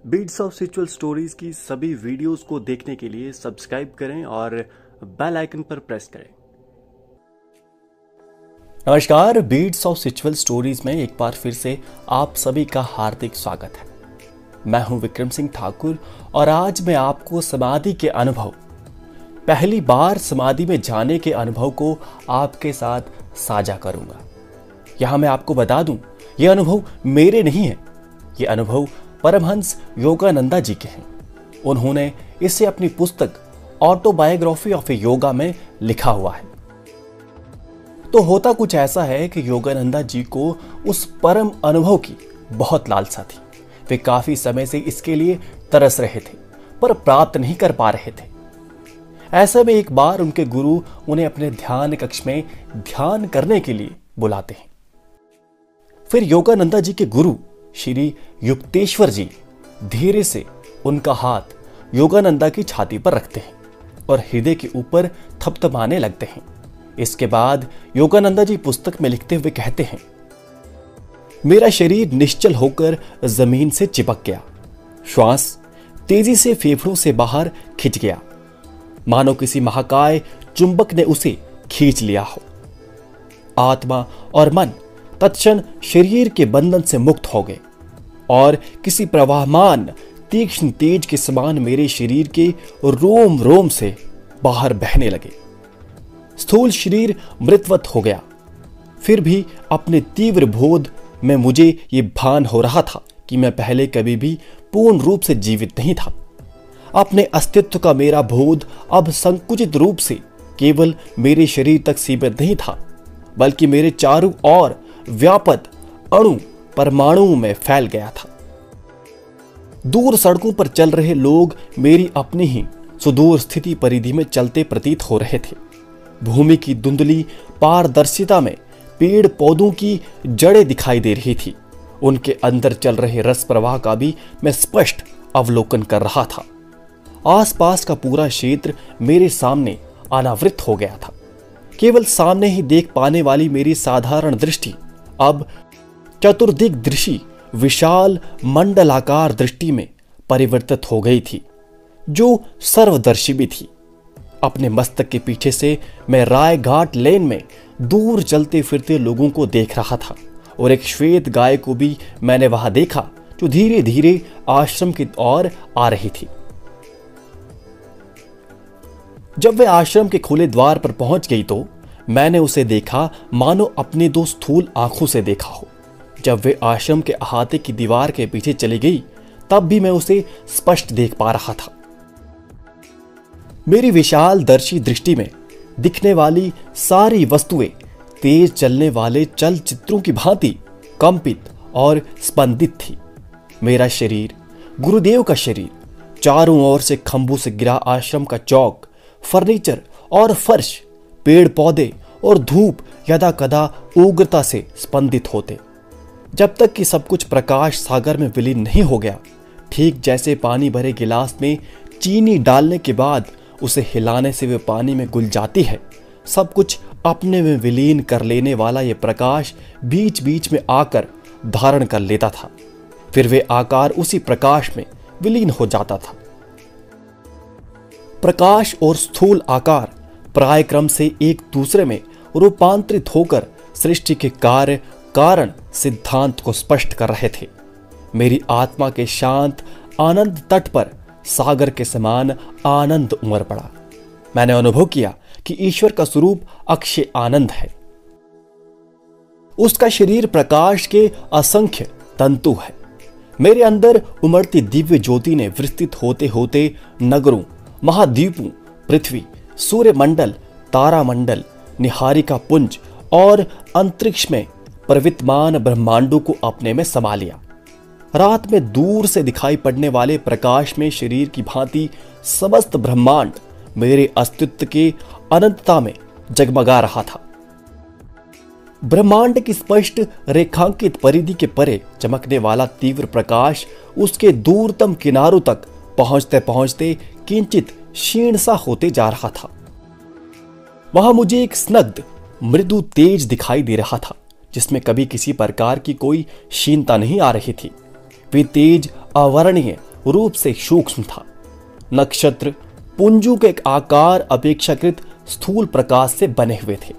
Beats of spiritual stories की सभी videos को देखने के लिए सब्सक्राइब करें और बेल आइकन पर प्रेस करें। नमस्कार, बीट्स ऑफ स्पिरिचुअल स्टोरीज में एक बार फिर से आप सभी का हार्दिक स्वागत है। मैं हूं विक्रम सिंह ठाकुर और आज मैं आपको समाधि के अनुभव, पहली बार समाधि में जाने के अनुभव को आपके साथ साझा करूंगा। यहां मैं आपको बता दूं, यह अनुभव मेरे नहीं है, ये अनुभव परमहंस योगानंदा जी के हैं। उन्होंने इसे अपनी पुस्तक ऑटोबायोग्राफी ऑफ ए योगा में लिखा हुआ है। तो होता कुछ ऐसा है कि योगानंदा जी को उस परम अनुभव की बहुत लालसा थी। वे काफी समय से इसके लिए तरस रहे थे पर प्राप्त नहीं कर पा रहे थे। ऐसे में एक बार उनके गुरु उन्हें अपने ध्यान कक्ष में ध्यान करने के लिए बुलाते हैं। फिर योगानंदा जी के गुरु श्री युक्तेश्वर जी धीरे से उनका हाथ योगानंदा की छाती पर रखते हैं और हृदय के ऊपर थपथपाने लगते हैं। इसके बाद योगानंदा जी पुस्तक में लिखते हुए कहते हैं, मेरा शरीर निश्चल होकर जमीन से चिपक गया, श्वास तेजी से फेफड़ों से बाहर खिंच गया, मानो किसी महाकाय चुंबक ने उसे खींच लिया हो। आत्मा और मन तत्क्षण शरीर के बंधन से मुक्त हो गए और किसी प्रवाहमान तीक्ष्ण तेज के समान मेरे शरीर के रोम रोम से बाहर बहने लगे। स्थूल शरीर मृतवत हो गया। फिर भी अपने तीव्र बोध में मुझे ये भान हो रहा था कि मैं पहले कभी भी पूर्ण रूप से जीवित नहीं था। अपने अस्तित्व का मेरा बोध अब संकुचित रूप से केवल मेरे शरीर तक सीमित नहीं था, बल्कि मेरे चारों ओर व्यापक अणु परमाणुओं में फैल गया था। दूर सड़कों पर चल रहे लोग मेरी अपनी ही सुदूर स्थिति परिधि में चलते प्रतीत हो रहे थे। भूमि की धुंधली पारदर्शिता में पेड़ पौधों की जड़ें दिखाई दे रही थी। उनके अंदर चल रहे रस प्रवाह का भी मैं स्पष्ट अवलोकन कर रहा था। आसपास का पूरा क्षेत्र मेरे सामने अनावृत हो गया था। केवल सामने ही देख पाने वाली मेरी साधारण दृष्टि अब चतुर्दिक दृष्टि, विशाल मंडलाकार दृष्टि में परिवर्तित हो गई थी, जो सर्वदर्शी भी थी। अपने मस्तक के पीछे से मैं राय घाट लेन में दूर चलते फिरते लोगों को देख रहा था और एक श्वेत गाय को भी मैंने वहां देखा जो धीरे धीरे आश्रम की ओर आ रही थी। जब वे आश्रम के खुले द्वार पर पहुंच गई तो मैंने उसे देखा मानो अपने दो स्थूल आंखों से देखा हो। जब वे आश्रम के अहाते की दीवार के पीछे चली गई तब भी मैं उसे स्पष्ट देख पा रहा था। मेरी विशाल दर्शी दृष्टि में दिखने वाली सारी वस्तुएं तेज चलने वाले चलचित्रों की भांति कंपित और स्पंदित थी। मेरा शरीर, गुरुदेव का शरीर, चारों ओर से खंभों से गिरा आश्रम का चौक, फर्नीचर और फर्श, पेड़ पौधे और धूप यदा कदा उग्रता से स्पंदित होते, जब तक कि सब कुछ प्रकाश सागर में विलीन नहीं हो गया। ठीक जैसे पानी भरे गिलास में चीनी डालने के बाद उसे हिलाने से वे पानी में घुल जाती है, सब कुछ अपने में विलीन कर लेने वाला यह प्रकाश बीच बीच में आकर धारण कर लेता था। फिर वे आकार उसी प्रकाश में विलीन हो जाता था। प्रकाश और स्थूल आकार प्राय क्रम से एक दूसरे में रूपांतरित होकर सृष्टि के कार्य कारण सिद्धांत को स्पष्ट कर रहे थे। मेरी आत्मा के शांत आनंद तट पर सागर के समान आनंद उमड़ पड़ा। मैंने अनुभव किया कि ईश्वर का स्वरूप अक्षय आनंद है। उसका शरीर प्रकाश के असंख्य तंतु है। मेरे अंदर उमड़ती दिव्य ज्योति ने विस्तृत होते होते नगरों, महाद्वीपों, पृथ्वी, सूर्यमंडल, तारामंडल, निहारिका पुंज और अंतरिक्ष में प्रविद्यमान ब्रह्मांडों को अपने में समा लिया। रात में दूर से दिखाई पड़ने वाले प्रकाश में शरीर की भांति समस्त ब्रह्मांड मेरे अस्तित्व के अनंतता में जगमगा रहा था। ब्रह्मांड की स्पष्ट रेखांकित परिधि के परे चमकने वाला तीव्र प्रकाश उसके दूरतम किनारों तक पहुंचते पहुंचते किंचित क्षीण सा होते जा रहा था। वहां मुझे एक स्नग्ध मृदु तेज दिखाई दे रहा था जिसमें कभी किसी प्रकार की कोई क्षीणता नहीं आ रही थी। वे तेज अवर्णीय रूप से सूक्ष्म था। नक्षत्र पुंजों के आकार अपेक्षाकृत स्थूल प्रकाश से बने हुए थे।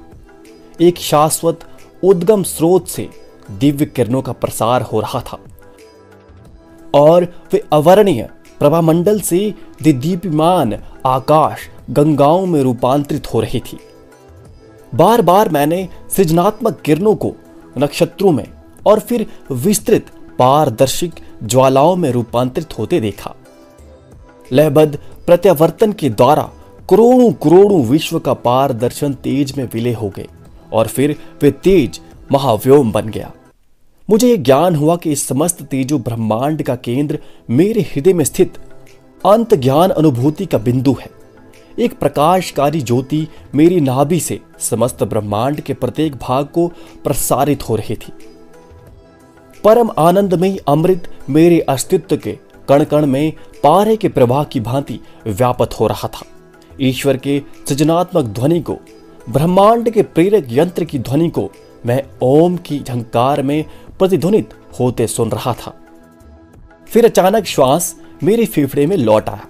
एक शाश्वत उद्गम स्रोत से दिव्य किरणों का प्रसार हो रहा था और वे अवर्णीय प्रभामंडल से दीप्यमान आकाश गंगाओं में रूपांतरित हो रही थी। बार बार मैंने सृजनात्मक किरणों को नक्षत्रों में और फिर विस्तृत पारदर्शिक ज्वालाओं में रूपांतरित होते देखा। लयबद्ध प्रत्यावर्तन के द्वारा करोड़ों करोड़ों विश्व का पारदर्शन तेज में विलय हो गए और फिर वे तेज महाव्योम बन गया। मुझे यह ज्ञान हुआ कि इस समस्त तेजो ब्रह्मांड का केंद्र मेरे हृदय में स्थित अंत ज्ञान अनुभूति का बिंदु है। एक प्रकाशकारी ज्योति मेरी नाभि से समस्त ब्रह्मांड के प्रत्येक भाग को प्रसारित हो रही थी। परम आनंदमयी अमृत मेरे अस्तित्व के कण कण में पारे के प्रवाह की भांति व्याप्त हो रहा था। ईश्वर के सृजनात्मक ध्वनि को, ब्रह्मांड के प्रेरक यंत्र की ध्वनि को मैं ओम की झंकार में प्रतिध्वनित होते सुन रहा था। फिर अचानक श्वास मेरे फेफड़े में लौट आया।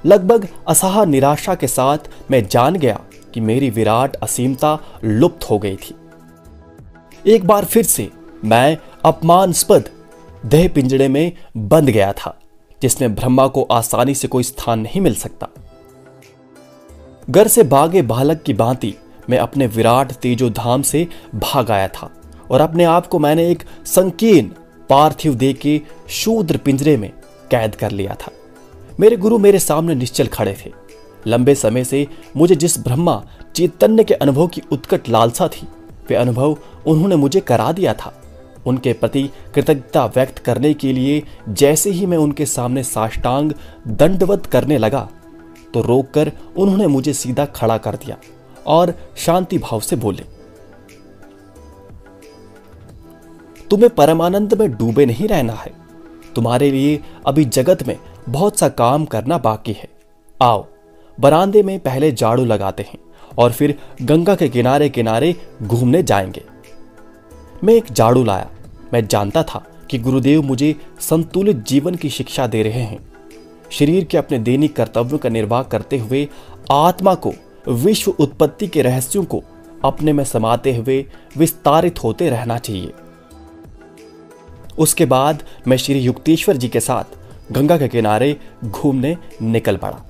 लगभग असहाय निराशा के साथ मैं जान गया कि मेरी विराट असीमता लुप्त हो गई थी। एक बार फिर से मैं अपमानास्पद देह पिंजड़े में बंद गया था, जिसमें ब्रह्मा को आसानी से कोई स्थान नहीं मिल सकता। घर से भागे बालक की भांति मैं अपने विराट तेजोधाम से भाग आया था और अपने आप को मैंने एक संकीर्ण पार्थिव देह के शूद्र पिंजरे में कैद कर लिया था। मेरे गुरु मेरे सामने निश्चल खड़े थे। लंबे समय से मुझे जिस ब्रह्मा चैतन्य के अनुभव की उत्कट लालसा थी, वे अनुभव उन्होंने मुझे करा दिया था। उनके प्रति कृतज्ञता व्यक्त करने के लिए जैसे ही मैं उनके सामने साष्टांग दंडवत करने लगा तो रोककर उन्होंने मुझे सीधा खड़ा कर दिया और शांति भाव से बोले, तुम्हें परमानंद में डूबे नहीं रहना है। तुम्हारे लिए अभी जगत में बहुत सा काम करना बाकी है। आओ बरामदे में पहले झाड़ू लगाते हैं और फिर गंगा के किनारे किनारे घूमने जाएंगे। मैं एक झाड़ू लाया। मैं जानता था कि गुरुदेव मुझे संतुलित जीवन की शिक्षा दे रहे हैं। शरीर के अपने दैनिक कर्तव्यों का निर्वाह करते हुए आत्मा को विश्व उत्पत्ति के रहस्यों को अपने में समाते हुए विस्तारित होते रहना चाहिए। उसके बाद मैं श्री युक्तेश्वर जी के साथ गंगा के किनारे घूमने निकल पड़ा।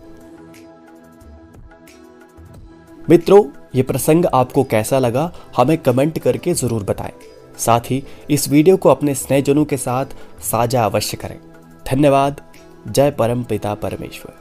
मित्रों, ये प्रसंग आपको कैसा लगा हमें कमेंट करके जरूर बताएं। साथ ही इस वीडियो को अपने स्नेहजनों के साथ साझा अवश्य करें। धन्यवाद। जय परम पिता परमेश्वर।